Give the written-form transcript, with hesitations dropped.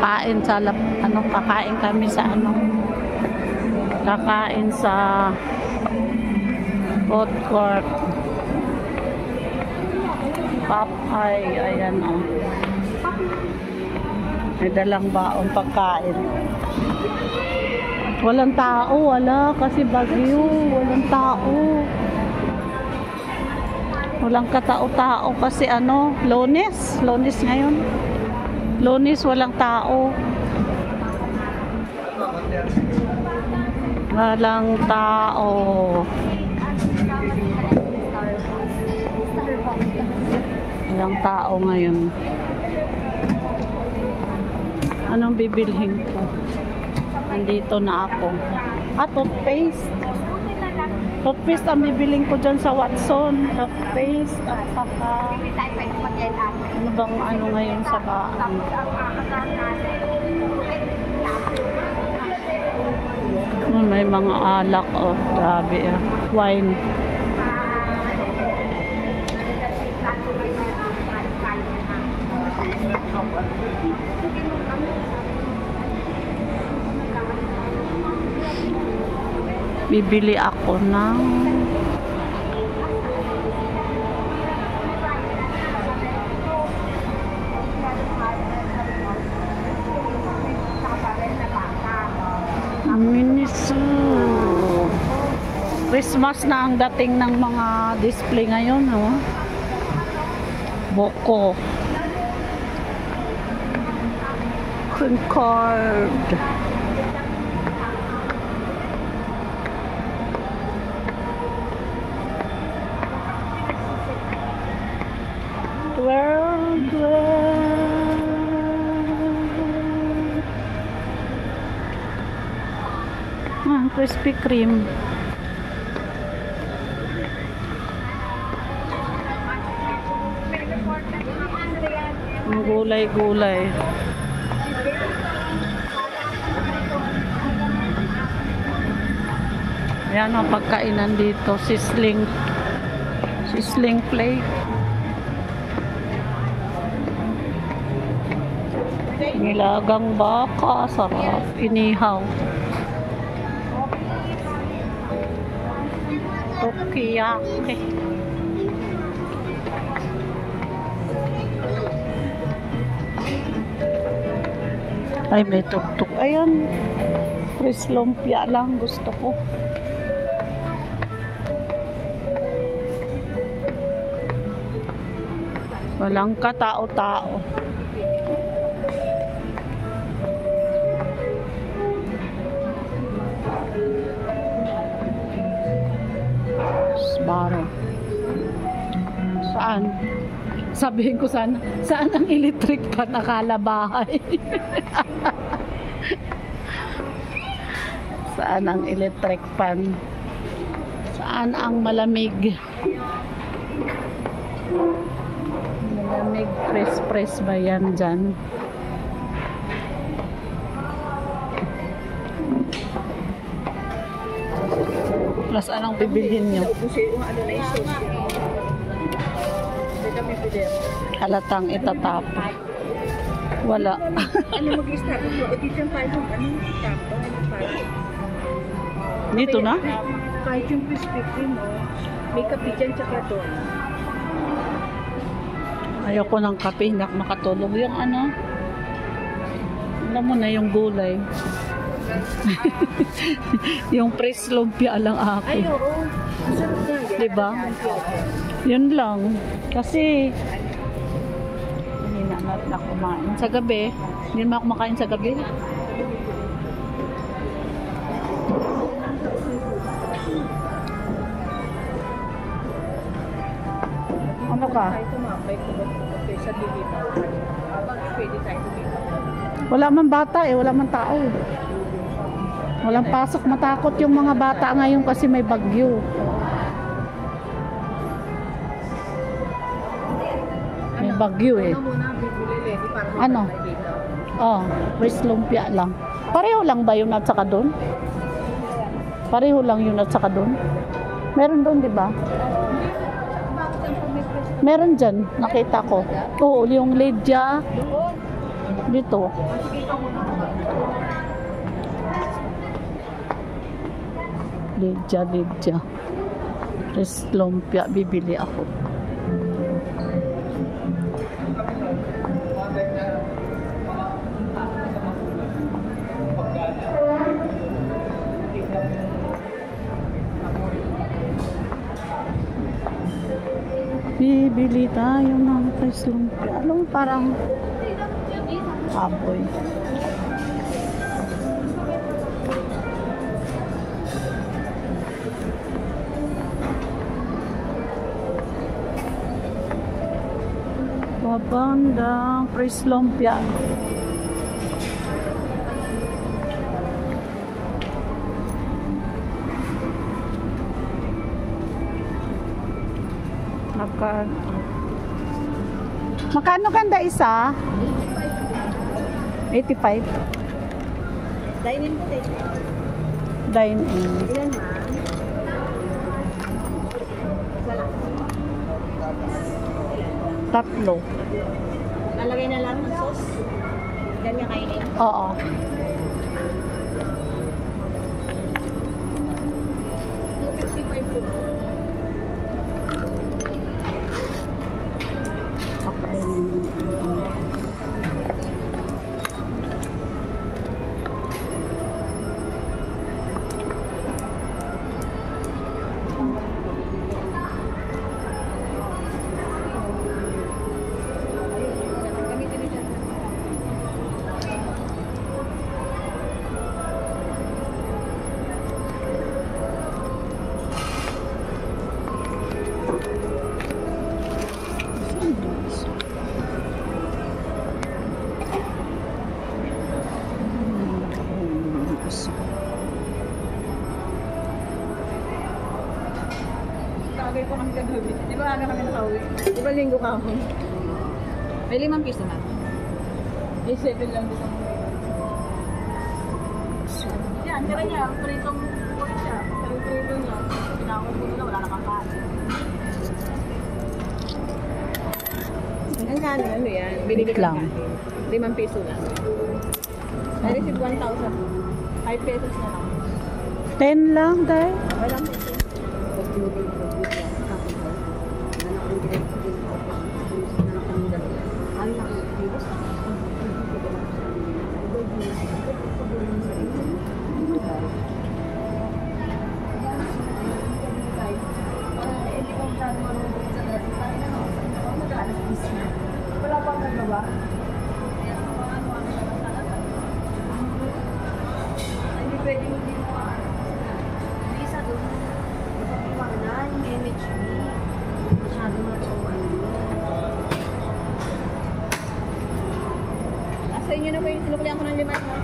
Kain sa kakain kami sa kakain sa food court. Popeye, ayan oh. May dalang baon pagkain. Walang tao, wala kasi bagyo, walang tao. Walang katao-tao kasi Lunes ngayon. Lunes walang tao. Walang tao. Walang tao ngayon. Anong bibilhin ko? Nandito na ako. Toothpaste. Toothpaste ang bibiling ko dyan sa Watson. Toothpaste at saka ano bang ngayon sa baan. May mga alak grabe wine. Bibili ako ng Miniso. Christmas na ang dating ng mga display ngayon, no? Boko. Cream card. Krispy Kreme. Ang gulay-gulay. Ayan ang pagkainan dito. Sizzling plate. Nilagang baka. Sarap. Inihaw. Tokiyaki. Ay, may tuk-tuk. Ayan. Fris lumpia lang gusto ko. Walang katao-tao. Sbarro. Saan? Sabihin ko saan ang electric pan, akala bahay. Saan ang electric pan? Saan ang malamig? Malamig, press ba yan dyan? Plus anong bibilhin nyo? Halatang itatapa. Wala. Ano mag-start mo? O dito yung parang dito na? Kahit yung Krispy Kreme mo, may kape dyan tsaka doon. Ayoko ng kape, hindi ako makatulog. Yung alam mo na yung gulay. Yung press lumpia lang ako. Ay, oo. Diba? Yun lang. Kasi hindi na kumain sa gabi. Hindi naman ako makain sa gabi. Ano ka? Wala man bata wala man tao. Walang pasok, matakot yung mga bata ngayon kasi may bagyo. May bagyo Ano? Rice lumpia lang. Pareho lang ba yun at saka doon? Pareho lang yun at saka doon? Meron doon, di ba? Meron dyan, nakita ko. Oo, yung Lydia. Dito. Lidya. Res lumpia, bibili ako. Bibili tayo ng res lumpia. Alam, parang aboy. Babandang res lumpia. Magkano ganda isa? 85. Dine-in po tayo. Dine-in. Ilan ma'am? Isa lang. Tatlo. Lalagay na lang ng sauce. Yan niya kainin. Oo. $2.55 po. Kagay po kami kagabi. Di ba aga kami nakauwi? Di ba linggo ka ako? May 5 piso na. May 7 lang dito. Yan, tira niya. Pritong pork siya. Prito niya. Pinakot mo na, wala na kang kain. Ano yan? Binili ko lang. 5 piso na. I received 1,000. 5 pesos na lang. 10 lang, dahil. Walang peso. Wala pang nagawa. Hindi pwedeng hindi mo isa doon. Yung image me. Masyado na ito. Sa inyo na po yung sinukulihan ko ng 5 mo?